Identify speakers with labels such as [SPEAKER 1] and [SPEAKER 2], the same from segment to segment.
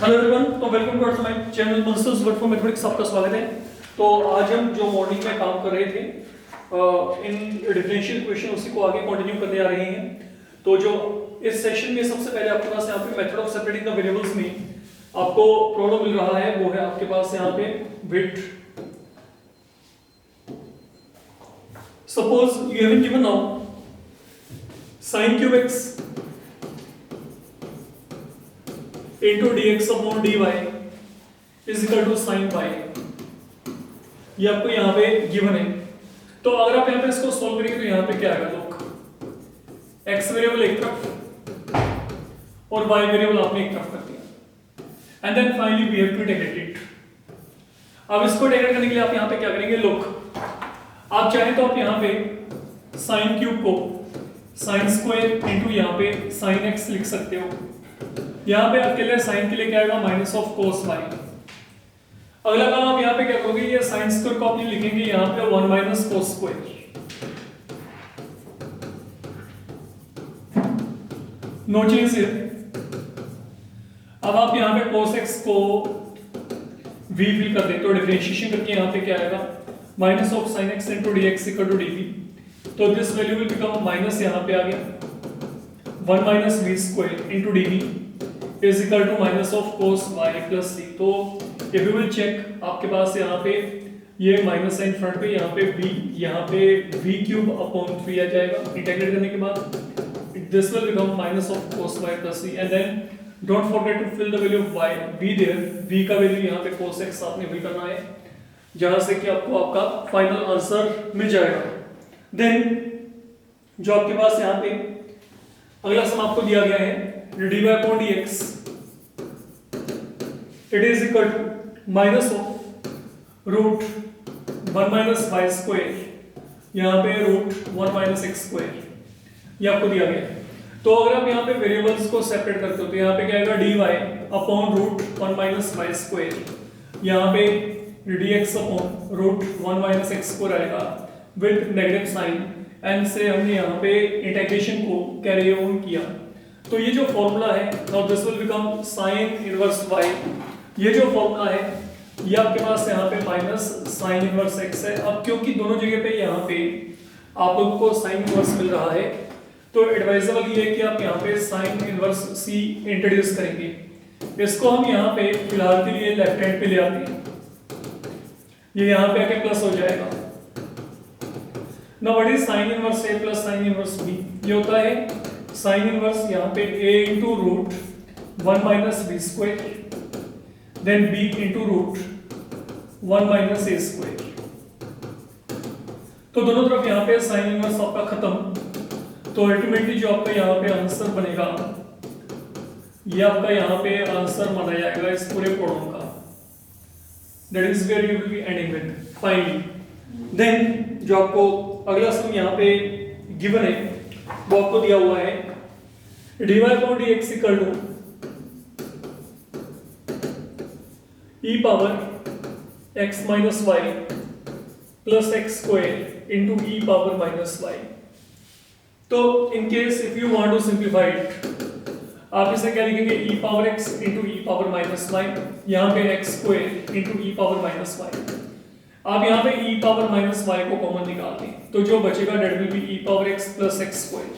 [SPEAKER 1] Hello everyone, तो welcome to our my channel masters work for mathematics. आपका स्वागत है। तो आज हम जो मॉर्निंग में काम कर रहे थे इन डिफरेंशियल इक्वेशन, उसी को आगे कंटिन्यू करने आ रहे हैं। तो जो इस सेशन में सबसे पहले आपके पास यहाँ पे method of separating the variables में आपको प्रॉब्लम मिल रहा है, वो है आपके पास यहाँ पे with suppose you have given now sin cube x into dx upon dy is equal to sin y। ये आपको यहाँ पे गिवन है। तो अगर आप यहाँ पे इसको सॉल्व करेंगे तो यहाँ पे क्या आएगा, लोग x वेरिएबल एक तरफ और y वेरिएबल आपने एक तरफ कर दिया and then finally we have to integrate it. अब इसको इंटीग्रेट करने के लिए आप यहाँ पे क्या करेंगे, लोग आप चाहें तो आप यहाँ पे sin क्यूब को sin स्क्वायर इंटू यहाँ पे sin x लिख सकते हो। यहाँ पे अकेले sin के लिए क्या आएगा, माइनस ऑफ cos y। अगला काम आप यहाँ पे क्या करोगे, ये sin स्क्वायर को आप लिखेंगे यहाँ पे 1 minus cos square. No change here. अब आप यहाँ पे cos x को v फिल कर दे तो डिफरेंशिएशन करके यहाँ पे क्या आएगा, minus of sin x into dx equal to dv। तो this value will become minus यहाँ पे आ गया 1 minus v square into dv is equal to minus of cos y plus c। तो इफ यू विल चेक, आपके पास यहाँ पे ये माइनस साइन फ्रंट पे, यहाँ पे v, यहाँ पे v क्यूब अपॉन 3 आ जाएगा। इंटीग्रेट करने के बाद this will become minus of cos y plus c and then don't forget to fill the value of y v there. v का वैल्यू यहाँ पे cos x आपने फिल करना है, जहां से कि आपको आपका फाइनल आंसर मिल जाएगा। देन जो आपके पास यहाँ पे अगला सम आपको दिया गया है dy upon dx, it is equal to minus of root 1 minus y square, यहाँ पे रूट 1 माइनस x स्क्वायर, ये आपको दिया गया है। तो अगर आप यहाँ पे वेरिएबल्स को सेपरेट करते हो तो यहाँ पे क्या आएगा, dy upon root 1 minus y square, यहाँ पे dx upon root 1 minus x square आएगा विद नेगेटिव साइन एंड से हमने यहाँ पे इंटीग्रेशन को कैरी ऑन किया। तो ये जो फॉर्मूला है, now this will become sin inverse y। ये जो फॉर्मूला है ये आपके पास यहाँ पे माइनस sin इनवर्स x है। अब क्योंकि दोनों जगह पे यहाँ पे आप लोगों को sin इनवर्स मिल रहा है, तो एडवाइजेबल ये है कि आप यहाँ पे sin इनवर्स c इंट्रोड्यूस करेंगे। इसको हम यहाँ पे फिलहाल के लिए लेफ्ट हैंड पे ले आते हैं, ये यहाँ पे आके प्लस हो जाएगा। Now what is sin inverse a plus sin inverse b? ये होता है sin inverse यहाँ पे a into root 1 minus b square, then b into root 1 minus a square। तो दोनों तरफ यहाँ पे sin inverse आपका खत्म। तो अल्टीमेटली जो आपका यहाँ पे आंसर बनेगा, ये आपका यहाँ पे आंसर माना जाएगा इस पूरे प्रॉब्लम का। That is where you will be ending with finally। Then जो आपको अगला सम यहाँ पे गिवन है वो आपको दिया हुआ है dy upon dx equal to e power x minus y plus x square into e power minus y। तो in case if you want to simplify it, आप इसे क्या लिखेंगे, e power x into e power minus y, यहाँ पे x square into e power minus y। आप यहाँ पे e पावर माइनस y को कॉमन निकालते हैं तो जो बचेगा that will be e power x plus x square.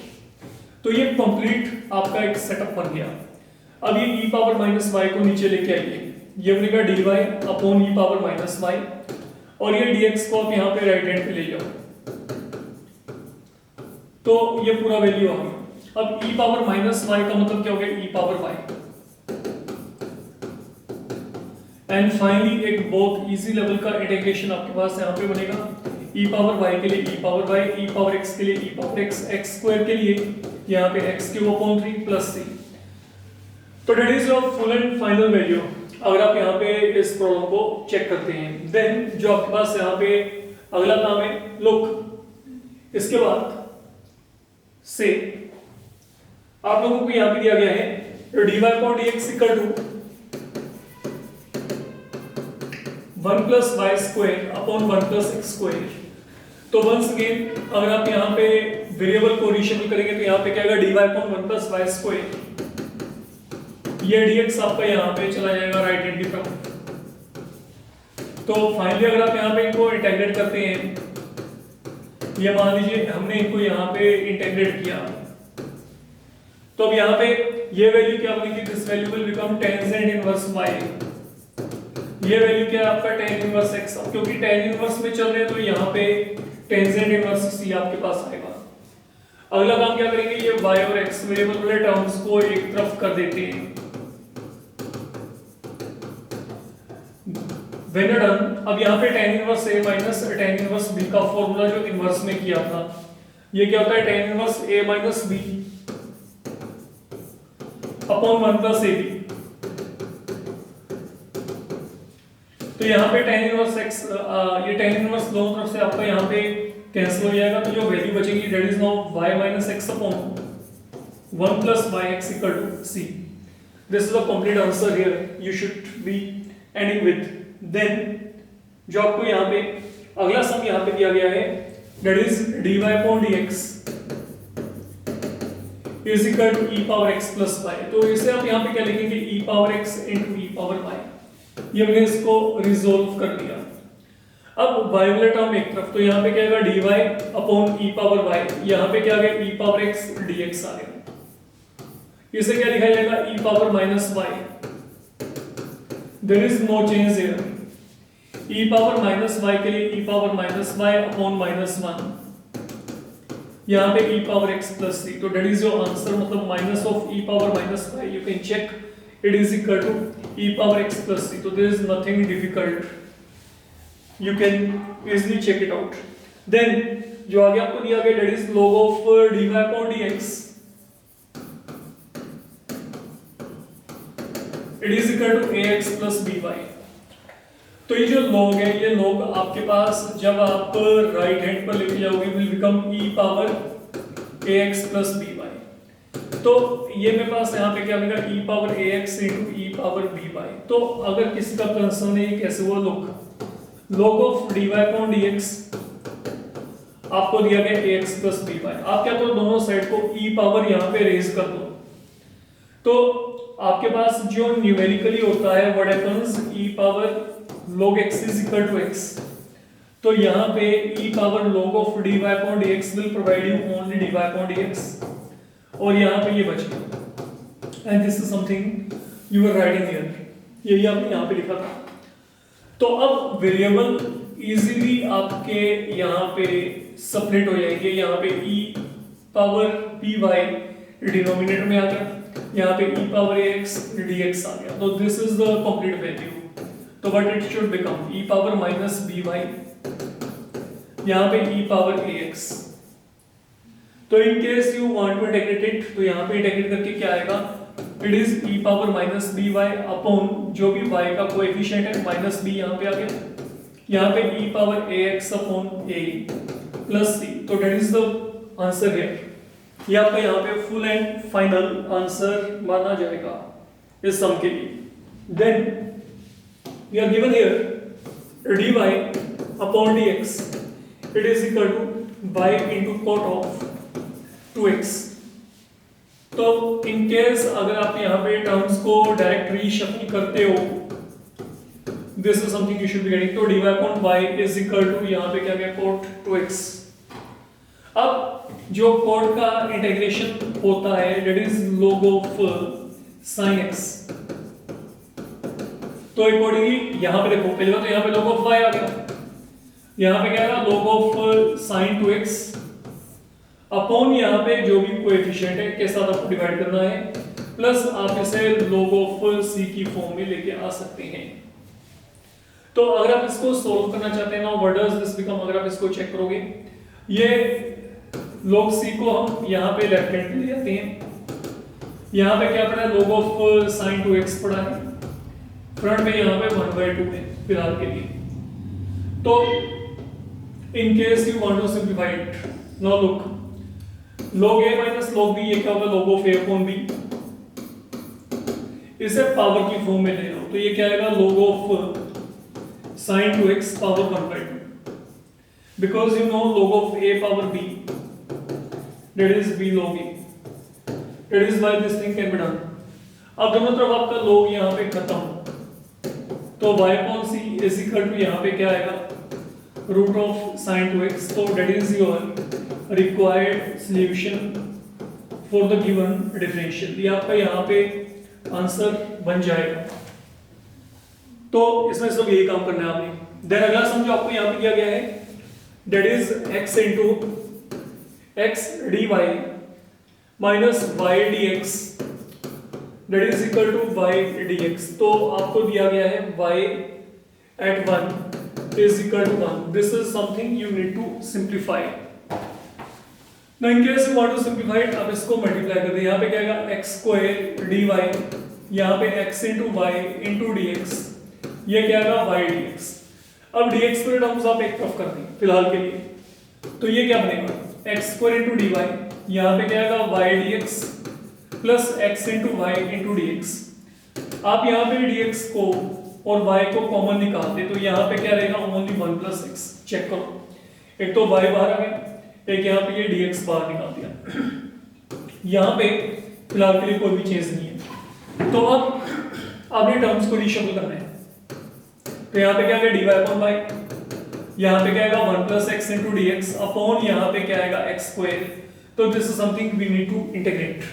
[SPEAKER 1] तो ये कंप्लीट आपका एक सेटअप बन गया। अब ये e पावर माइनस y को नीचे लेके आइए, ये बनेगा dy upon e power minus y और ये dx को आप यहाँ पे राइट हैंड पे ले जाओ, तो ये पूरा वैल्यू आ गया। अब e पावर माइनस y का मतलब क्या हो गया, e power y। And finally एक बहुत इजी लेवल का इंटीग्रेशन आपके पास यहाँ पे बनेगा। e पावर y के लिए e power y, e power x के लिए e power x, x square के लिए यहाँ पे x cube upon 3 plus c। तो that is your full and final value अगर आप यहाँ पे इस प्रॉब्लम को चेक करते हैं। देन जो आपके पास यहाँ पे अगला काम है, लुक इसके बाद से आप लोगों को यहाँ पे दिया गया है dy upon dx equal to 1 plus y square upon 1 plus x square. तो वंस अगेन अगर आप यहाँ पे वेरिएबल को रीशफल करेंगे तो यहाँ पे क्या आएगा dy upon 1 plus y square ये dx आपका यहाँ पे चला जाएगा राइट हैंड की तरफ। तो फाइनली अगर आप यहाँ पे इनको इंटेग्रेट करते हैं, ये मान लीजिए हमने इनको यहाँ पे इंटेग्रेट किया, तो अब यहाँ पे ये वैल्यू क्या बनेगी, this value will become tangent inverse y। ये वैल्यू क्या है आपका tan इनवर्स x। अब क्योंकि tan इनवर्स में चल रहे हैं तो यहाँ पे टेंजेंट इनवर्स c आपके पास आएगा। अगला काम क्या करेंगे, ये y और x वेरिएबल वाले टर्म्स को एक तरफ कर देते हैं। When you're done, अब यहाँ पे tan inverse a minus tan inverse b का फॉर्मूला जो इनवर्स में किया था, ये क्या होता है, tan inverse a minus b upon 1 plus ab। तो यहाँ पे tan इनवर्स x, ये tan इनवर्स दोनों तरफ से आपका यहाँ पे कैंसिल हो जाएगा, तो जो वैल्यू बचेगी that is now y minus x upon 1 plus yx equal to c। This is the complete answer here you should be ending with. Then जो आपको यहाँ पे अगला सम यहाँ पे दिया गया है that is dy upon dx is equal to e power x plus y। तो इसे आप यहाँ पे क्या लिखेंगे, e power x into e power y। ये हमने इसको रिजोल्व कर दिया। अब y वाला टर्म एक तरफ, तो यहाँ पे क्या आएगा dy upon e power y, यहाँ पे क्या आ गया e पावर x dx आ गया। इसे क्या लिखा जाएगा, e power minus y। There is no change here. e power minus y के लिए e power minus y upon minus 1, यहाँ पे e power x plus c। तो दैट इज योर आंसर, मतलब minus of e power minus y, you can check it is equal to e power x plus c। तो there is nothing difficult, you can easily check it out. Then जो आगे आपको दिया गया that is log of dy upon dx, it is equal to ax plus by। तो ये जो log है, ये log आपके पास जब आप राइट हैंड पर लेके जाओगे will become e power ax plus by। तो ये मेरे पास यहाँ पे क्या मिलेगा, e power ax into e power by। तो अगर किसी का कंसर्न है कैसे हुआ, log of dy upon dx आपको दिया गया ax प्लस by। आप क्या करो, दोनों साइड को e पावर यहाँ पे रेज कर दो, तो आपके पास जो न्यूमेरिकली होता है what happens, e power log x is equal to x। तो यहाँ पे e power log of dy upon dx will provide you only dy upon dx, और यहाँ पे ये बच गया। and this is something you were writing here, यही आपने यहाँ पे लिखा था। तो अब वेरिएबल इजीली आपके यहाँ पे सेपरेट हो जाएंगे। यहाँ पे e पावर py डिनोमिनेटर में आ गया, यहाँ पे e पावर ax dx आ गया। तो this is the complete value. तो what it should become, e power minus by, यहाँ पे e पावर ax। तो in case you want to integrate it, तो यहाँ पे इंटीग्रेट करके क्या आएगा, it is e power minus by upon जो भी y का कोएफिशिएंट है माइनस b यहाँ पे आ गया, यहाँ पे e power ax upon a plus c। तो that is the answer here. ये आपका यहाँ पे फुल एंड फाइनल आंसर माना जाएगा इस सम के लिए। Then we are given here dy upon dx, it is equal to y into cot of 2x। तो इन केस अगर आप यहाँ पे टर्म्स को डायरेक्ट रीशफल करते हो, this is something you should be getting. तो dy upon y is equal to यहाँ पे क्या गया cot 2x। अब जो cot का इंटीग्रेशन होता है that is log of sin x। तो अकॉर्डिंगली यहाँ पे देखो, पहले तो यहाँ पे log ऑफ y आ गया, यहाँ पे क्या है log of sin 2x upon यहाँ पे जो भी कोएफिशिएंट है के साथ आपको डिवाइड करना है, प्लस आप इसे log ऑफ c की फॉर्म में लेके आ सकते हैं। तो अगर आप इसको सॉल्व करना चाहते हैं ना, व्हाट डज दिस बिकम, अगर आप इसको चेक करोगे, ये log c को हम यहाँ पे लेफ्ट हैंड पे ले जाते हैं, यहाँ पे क्या पड़ा है log ऑफ sin 2x पड़ा है, फ्रंट में यहाँ पे 1/2 है फिलहाल के लिए। तो in case you want to simplify it, now look log a minus log b, ये क्या होगा log of a upon b, इसे पावर की फॉर्म में ले लो, तो ये क्या आएगा log of sin 2x power 1/2, because you know log of a power b that is b log a, that is why this thing can be done। अब दोनों तरफ आपका log यहाँ पे खत्म, तो y upon c is equal to यहाँ पे क्या आएगा रूट ऑफ साइन 2x। तो that is your required solution for the given differential. ये आपका यहाँ पे आंसर बन जाएगा। तो इसमें सब यही काम करना है आपने। देन अगला सम जो आपको यहाँ पे दिया गया है that is x into x dy minus y dx that is equal to y dx। तो आपको दिया गया है y at 1 is equal to 1. This is something you need to simplify. Now in case you want to simplify it, आप इसको multiply कर दे। यहाँ पे क्या आएगा x स्क्वायर dy, यहाँ पे x into y into d x, ये क्या आएगा y dx। अब dx को टर्म्स आप एक तरफ कर दें फिलहाल के लिए, तो ये क्या बनेगा x स्क्वायर इंटू dy, यहाँ पे क्या आएगा y dx plus x into y into d x. आप यहाँ पे dx को और y को कॉमन निकालते तो यहाँ पे क्या रहेगा ओनली 1 प्लस एक्स। चेक करो, एक तो y बाहर आ गया, एक यहाँ पे ये dx बाहर निकाल दिया। यहाँ पे फिलहाल के लिए कोई भी चेंज नहीं है। तो अब आपने टर्म्स को रीशफल करना है। तो यहाँ पे क्या आएगा dy अपॉन y, यहाँ पे क्या आएगा 1 plus x into d x upon यहाँ पे क्या आएगा एक्स स्क्वायर। तो this is something we need to integrate.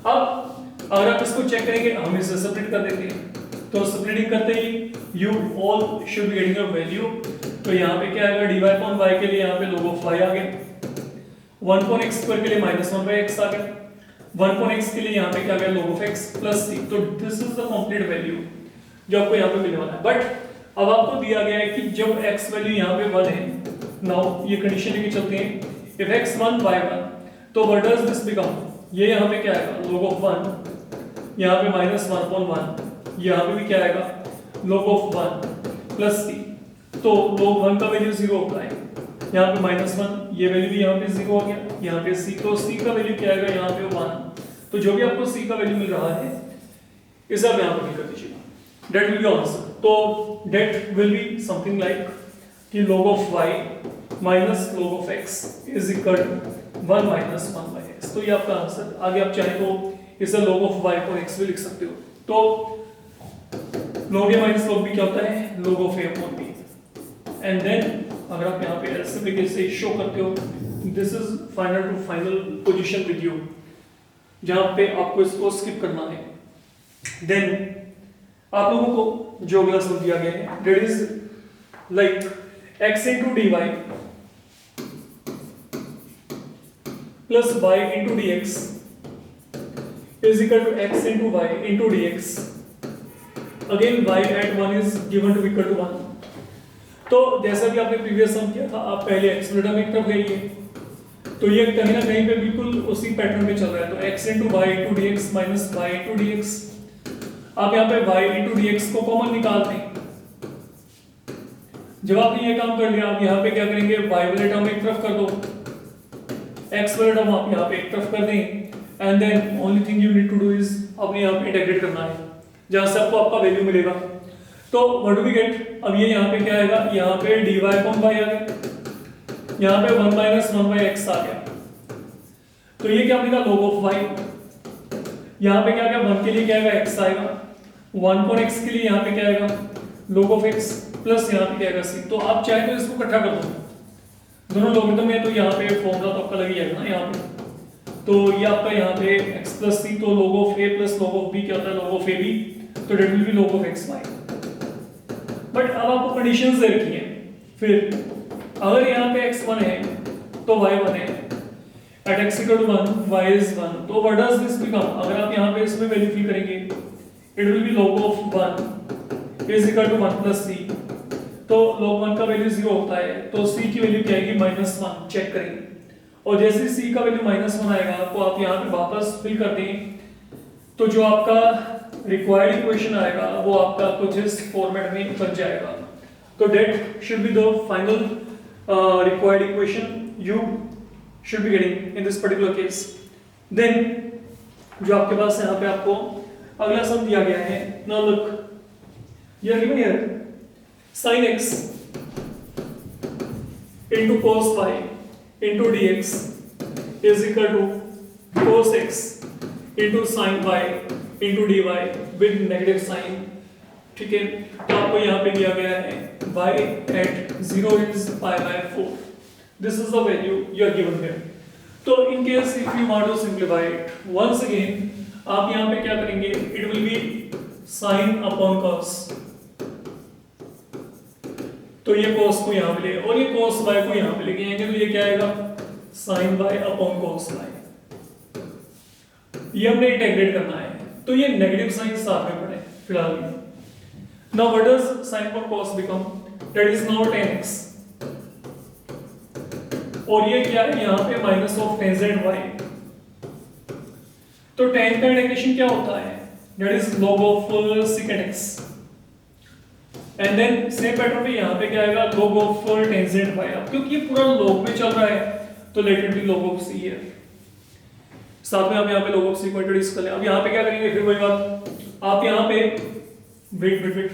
[SPEAKER 1] अब अगर आप इसको चेक करेंगे, हम इसे सेपरेट कर देते हैं। तो सेपरेटिंग करते ही you all should be getting a value। तो यहाँ पे क्या आएगा dy अपॉन y के लिए यहाँ पे log ऑफ y आ गया, 1 अपॉन x स्क्वायर के लिए माइनस 1 बाई x आ गया, 1 अपॉन x के लिए यहाँ पे क्या आ गया log of x plus c। तो this is the complete value जो आपको यहाँ पे मिलने वाला है। बट अब आपको दिया गया है कि जब x वैल्यू यहाँ पे 1 है, नाउ ये कंडीशन लेके चलते हैं, if x 1 y 1, तो व्हाट डज दिस बिकम, ये यहाँ पे क्या आएगा log ऑफ 1, यहाँ पे माइनस 1 अपॉन 1, यहाँ पे भी क्या आएगा log ऑफ 1 प्लस c। तो log 1 का वैल्यू 0 होता है, यहाँ पे माइनस 1, ये वैल्यू भी यहाँ पे 0 हो गया, यहाँ पे c। तो c का वैल्यू क्या आएगा यहाँ पे 1। तो जो भी आपको c का वैल्यू मिल रहा है इसे आप यहाँ पर कर दीजिएगा, that will be आंसर। तो that will be something like कि log of y minus log of x is equal to 1 minus 1 by x। तो ये आपका आंसर। आगे आप चाहे तो इसे log ऑफ y को x भी लिख सकते हो। तो log a minus log b क्या होता है log of a upon b। And then अगर आप यहाँ पे एल्जेब्रिक से शो करते हो, this is final to final position with you, जहाँ पे आपको इसको स्किप करना है। देन आप लोगों को जो अगला सम दिया गया है that is like x into d y plus y into d x is equal to x into y into d x. Again y at 1 is given to equal to 1। तो जैसा कि आपने प्रीवियस सम किया था, आप पहले एक्सप्रेटर में एक तरफ ले लिए, तो ये कहीं ना कहीं पे बिल्कुल उसी पैटर्न में चल रहा है। तो x into y into d x minus y into d x, आप यहाँ पे y इंटू डी एक्स को कॉमन निकालते हैं। जब आपने ये काम कर लिया, आप यहाँ पे क्या करेंगे y वाले टर्म एक तरफ कर दो, x वाले टर्म आप यहाँ पे एक तरफ कर दें, and then only thing you need to do is आपने यहाँ पे इंटीग्रेट करना है जहां से आपको आपका वैल्यू मिलेगा। तो व्हाट डू वी गेट, अब ये यहाँ पे क्या आएगा, यहाँ पे dy अपॉन y आ गया, यहाँ पे 1 माइनस 1 बाई x आ गया। तो ये क्या बनेगा log ऑफ y, यहाँ पे क्या आएगा 1 के लिए क्या आएगा x आएगा, 1 अपॉन x के लिए यहाँ पे क्या आएगा log ऑफ x प्लस यहाँ पे क्या आएगा c। तो आप चाहे तो इसको इकट्ठा कर दो, दोनों लोगरिथम में, तो यहाँ पे फॉर्मूला तो आपका लग ही जाएगा ना यहाँ पे। तो ये आपका यहाँ पे x प्लस c, तो log of a plus log of b क्या होता है log ऑफ ab, तो that will be log of x y। But अब आपको कंडीशंस दे रखी हैं। फिर अगर यहाँ पे x 1 है तो y 1 है, at x equal to 1 y is 1, तो व्हाट डज दिस बिकम, अगर आप यहाँ पे इसमें वैल्यू फिल करेंगे it will be log of 1 is equal to 1 plus c। तो log 1 का वैल्यू 0 होता है, तो c की वैल्यू क्या आएगी -1। चेक करेंगे, और जैसे c का वैल्यू -1 आएगा तो आप यहाँ पे वापस फिल कर दें, तो जो आपका रिक्वायर्ड इक्वेशन आएगा वो आपका कुछ इस फॉर्मेट में बन जाएगा। तो that should be the final required equation you should be getting in this particular case. Then जो आपके पास यहाँ पे आपको अगला सम दिया गया है, now look you are given here sin x into cos y into dx is equal to cos x into sin y into d y with negative sign, ठीक है। तो आपको यहाँ पे दिया गया है y at 0 is pi by 4, this is the value you are given here। तो in case if you want to simplify it once again, आप यहाँ पे क्या करेंगे, it will be sin upon cos, तो ये cos को यहाँ पे ले और ये cos y को यहाँ पे लेके आएंगे, तो ये क्या आएगा sin y upon cos y, ये हमने इंटीग्रेट करना है, तो ये नेगेटिव साइन साथ में पड़े फिलहाल। Now what does sin upon cos become? That is now tan x, और ये क्या है यहाँ पे माइनस ऑफ टेंजेंट y, तो tan का इंटीग्रेशन क्या होता है, that is log of secant x, and then same pattern पे यहाँ पे क्या आएगा log of टेंजेंट y। अब क्योंकि ये पूरा log में चल रहा है तो let it be log of c है, साथ में हम यहाँ पे log of c को इंट्रोड्यूस कर लें। अब यहाँ पे क्या करेंगे, फिर वही बात, आप यहाँ पे वेट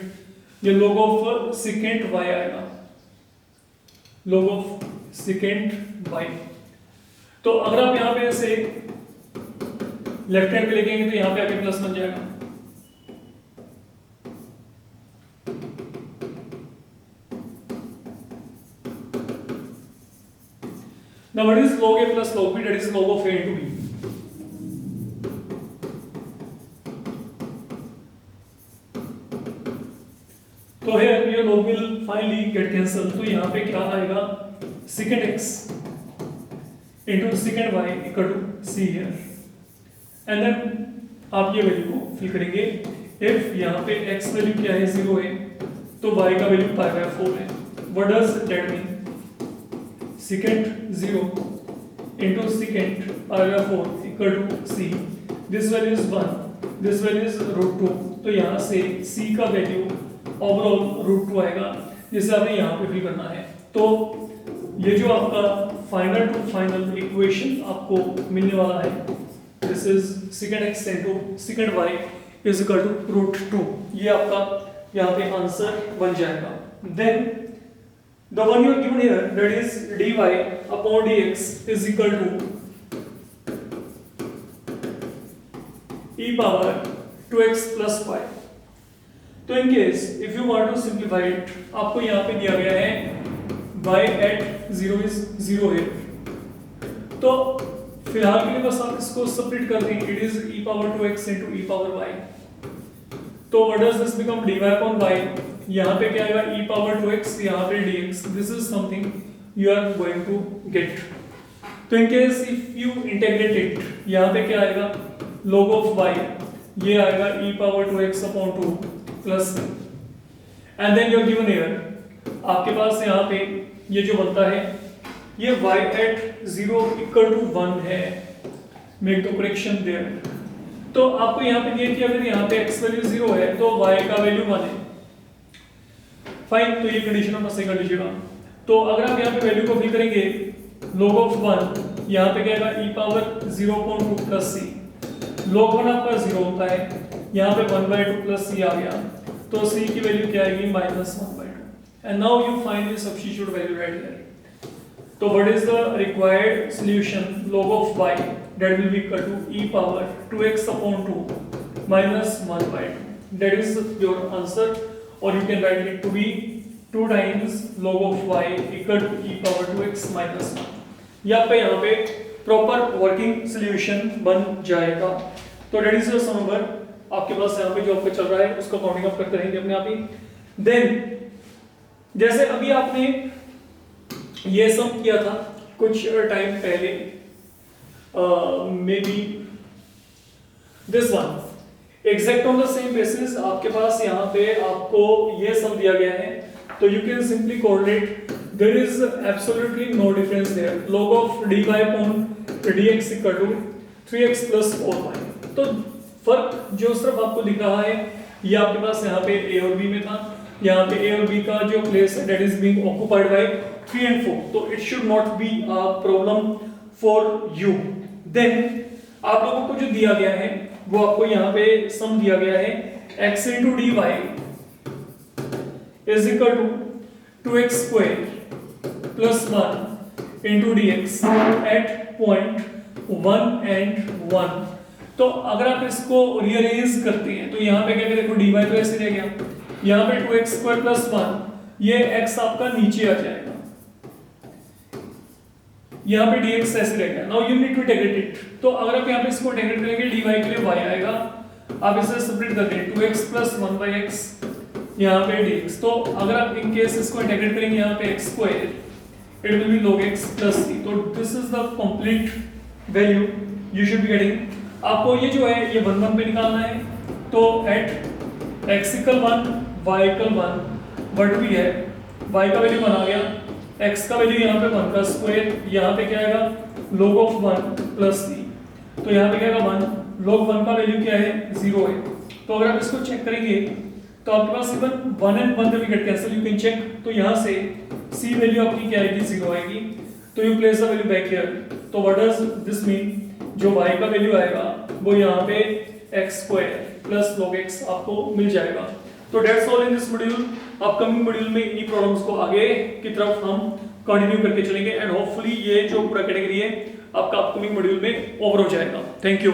[SPEAKER 1] ये log of secant y आएगा, log of secant y। तो अगर आप यहाँ पे ऐसे लेफ्ट हैंड पे लिखेंगे तो यहाँ पे आके प्लस बन जाएगा, now what is log a plus log b, that is log of a into b। तो here your log will finally get cancelled, तो यहाँ पे क्या आएगा secant x into secant y equal to c here, and then आप ये value को fill करेंगे। if यहाँ पे x वैल्यू क्या है 0 है तो y का वैल्यू पाई बाय 4 है। what does that mean? secant 0 into secant pi by 4 equal to c, this value is 1, this value is √2, तो यहाँ से c का वैल्यू ओवरऑल √2 आएगा, जिसे आपने यहाँ पे फिल करना है। तो ये जो आपका फाइनल टू फाइनल इक्वेशन आपको मिलने वाला है, this is secant x into secant y is equal to √2, ये आपका यहाँ पे आंसर बन जाएगा। Then the one you are given here, that is dy upon dx is equal to e power 2x plus y। तो in case if you want to simplify it, आपको यहाँ पे दिया गया है y at 0 is 0 है, तो फिलहाल के लिए बस आप इसको सेपरेट कर दें, it is e power 2x into e power y। तो what does this become, dy upon y, यहाँ पे क्या आएगा e power 2x, यहाँ पे dx, this is something you are going to get। तो in case if you integrate it, यहाँ पे क्या आएगा log of y, ये आएगा e power 2x upon 2 plus, and then you are given here, आपके पास यहाँ पे ये जो बनता है ये y at 0 equal to 1 है, make the correction there। तो आपको यहाँ पे दिया कि अगर यहाँ पे x वैल्यू 0 है तो y का वैल्यू 1 है, फाइन, तो ये कंडीशन आप सही कर लीजिएगा। तो अगर आप यहाँ पे वैल्यू को फिल करेंगे log of 1, यहाँ पे क्या आएगा e power 0.2 plus c, log 1 आपका 0 होता है, यहाँ पे 1/2 प्लस c आ गया, तो c की वैल्यू क्या आएगी -1/2, and now you find the substitute value right here। तो what is the required solution, log of y that will be equal to e power 2x upon 2 minus 1/2, that is your answer, or you can write it to be 2 times log of y equal to e power 2x minus 1। ये आपका यहाँ पे proper working solution बन जाएगा। तो that is your sum number, आपके पास यहाँ पे जो आपका चल रहा है उसका काउंटिंग आप करते रहेंगे अपने आप ही। देन जैसे अभी आपने ये सम किया था कुछ टाइम पहले, may be this one exact on the same basis, आपके पास यहाँ पे आपको ये सम दिया गया है, तो you can simply correlate, there is absolutely no difference there, log of dy upon dx equal to 3x plus 4y। तो फर्क जो सिर्फ आपको दिख रहा है ये आपके पास यहाँ पे a और b में था, यहाँ पे a और b का जो प्लेस है that is being occupied by 3 and 4, तो it should not be a problem for you। then आप लोगों को जो दिया गया है वो आपको यहाँ पे सम दिया गया है x into dy is equal to 2x square plus 1 into dx at point 1 and 1। तो अगर आप इसको रीअरेंज करते हैं तो यहाँ पे क्या देखो dy तो ऐसे रह गया, यहाँ पे 2x² + 1 ये x आपका नीचे आ जाएगा, यहाँ पे dx ऐसे रह गया। Now you need to integrate it, तो अगर आप यहाँ पे इसको इंटीग्रेट करेंगे dy के लिए y आएगा, आप इसे सेपरेट कर दें 2x + 1/x यहाँ पे dx। तो अगर आप इन केस इसको इंटीग्रेट करेंगे यहाँ पे x² it will be log x + c। तो this is the complete value you should be getting. आपको ये जो है ये 1 1 पे निकालना है, तो एट x = 1 y = 1 व्हाट भी है, y का वैल्यू 1 आ गया, x का वैल्यू यहाँ पे 1 का स्क्वायर, यहाँ पे क्या आएगा log of 1 + c, तो यहाँ पे क्या आएगा 1, log 1 का वैल्यू क्या है 0 है। तो अगर आप इसको चेक करेंगे तो आपके पास even 1 and 1 will get cancel, you can check, तो यहाँ से c वैल्यू आपकी क्या आएगी 0 आएगी, तो you place the value back here. तो व्हाट डज दिस मीन, जो y का वैल्यू आएगा वो यहाँ पे x² + log x आपको मिल जाएगा। तो that's all in this module. Upcoming module में इन्हीं प्रॉब्लम्स को आगे की तरफ हम कंटिन्यू करके चलेंगे एंड होपफुली ये जो पूरा कैटेगरी है आपका अपकमिंग मॉड्यूल में ओवर हो जाएगा। Thank you.